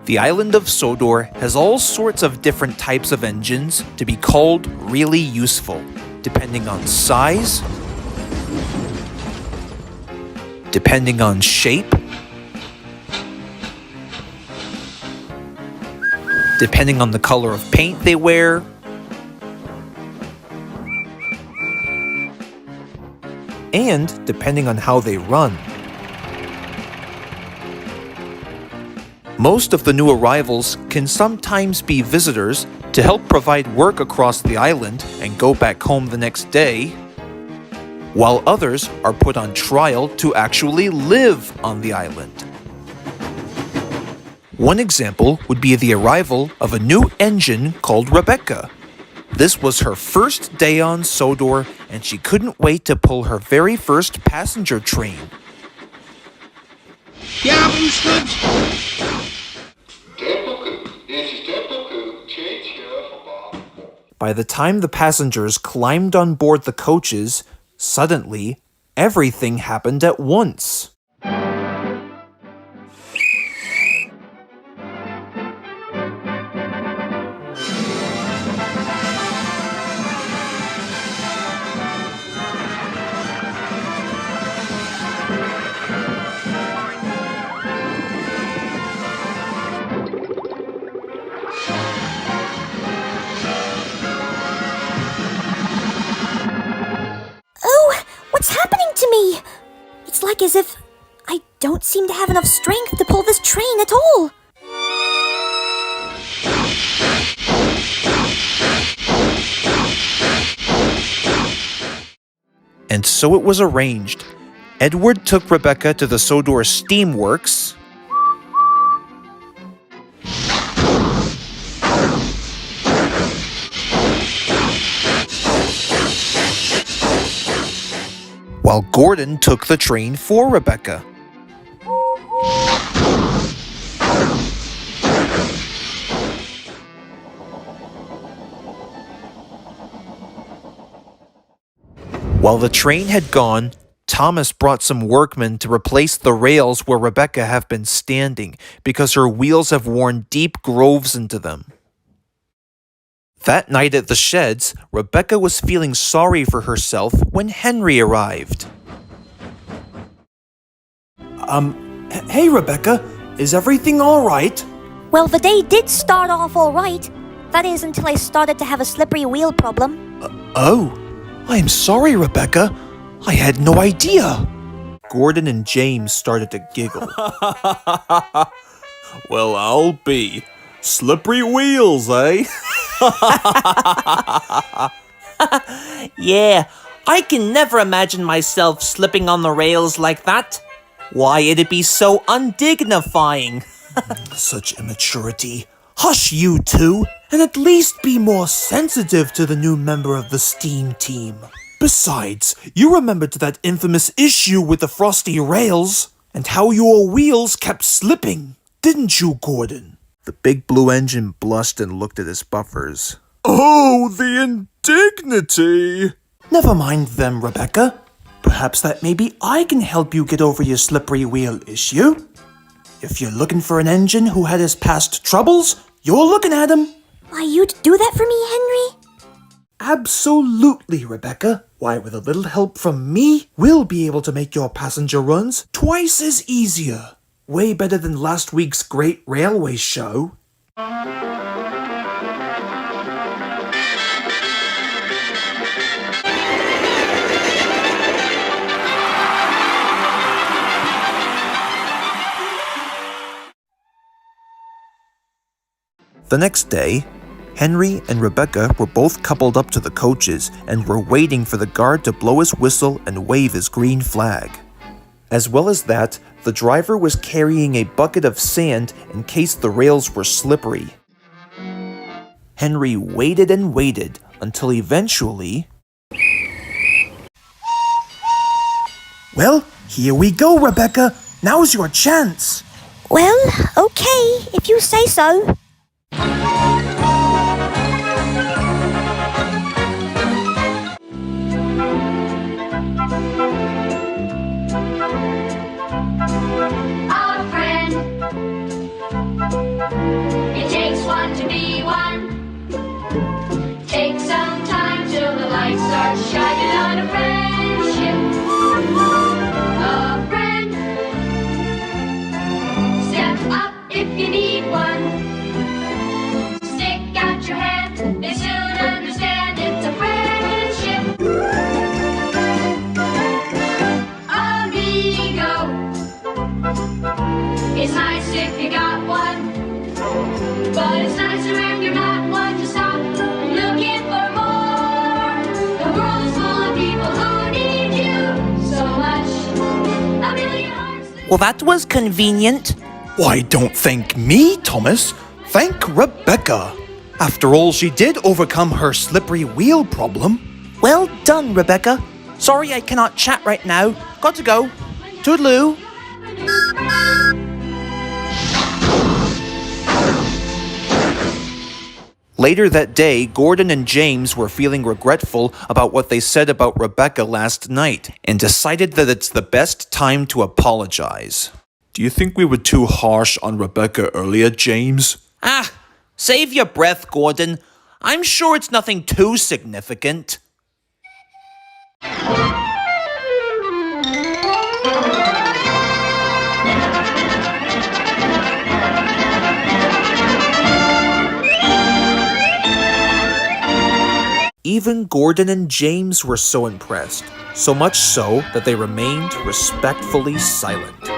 The island of Sodor has all sorts of different types of engines to be called really useful, depending on size, depending on shape, depending on the color of paint they wear, and depending on how they run. Most of the new arrivals can sometimes be visitors to help provide work across the island and go back home the next day, while others are put on trial to actually live on the island. One example would be the arrival of a new engine called Rebecca. This was her first day on Sodor, and she couldn't wait to pull her very first passenger train. By the time the passengers climbed on board the coaches, suddenly, everything happened at once. What's happening to me? It's like as if I don't seem to have enough strength to pull this train at all. And so it was arranged. Edward took Rebecca to the Sodor Steamworks, while Gordon took the train for Rebecca. While the train had gone, Thomas brought some workmen to replace the rails where Rebecca had been standing because her wheels have worn deep grooves into them. That night at the sheds, Rebecca was feeling sorry for herself when Henry arrived. Hey Rebecca, is everything all right? Well, the day did start off all right. That is, until I started to have a slippery wheel problem. Oh, I'm sorry, Rebecca. I had no idea. Gordon and James started to giggle. Well, I'll be. Slippery wheels, eh? Yeah, I can never imagine myself slipping on the rails like that. Why, it'd be so undignifying. Such immaturity. Hush, you two, and at least be more sensitive to the new member of the steam team. Besides, you remembered that infamous issue with the frosty rails, and how your wheels kept slipping, didn't you, Gordon? The big blue engine blushed and looked at his buffers. Oh, the indignity! Never mind them, Rebecca. Perhaps that maybe I can help you get over your slippery wheel issue. If you're looking for an engine who had his past troubles, you're looking at him. Why, you'd do that for me, Henry? Absolutely, Rebecca. Why, with a little help from me, we'll be able to make your passenger runs twice as easier. Way better than last week's great railway show. The next day, Henry and Rebecca were both coupled up to the coaches and were waiting for the guard to blow his whistle and wave his green flag. As well as that, the driver was carrying a bucket of sand in case the rails were slippery. Henry waited and waited until eventually... Well, here we go, Rebecca. Now's your chance. Well, okay, if you say so. if you got one. But it's nicer if you're not one to stop looking for more. The world is full of people who need you so much. A million hearts. Well, that was convenient. Why, don't thank me, Thomas. Thank Rebecca. After all, she did overcome her slippery wheel problem. Well done, Rebecca. Sorry I cannot chat right now. Got to go. Toodaloo. Later that day, Gordon and James were feeling regretful about what they said about Rebecca last night and decided that it's the best time to apologize. Do you think we were too harsh on Rebecca earlier, James? Ah, save your breath, Gordon. I'm sure it's nothing too significant. Even Gordon and James were so impressed, so much so that they remained respectfully silent.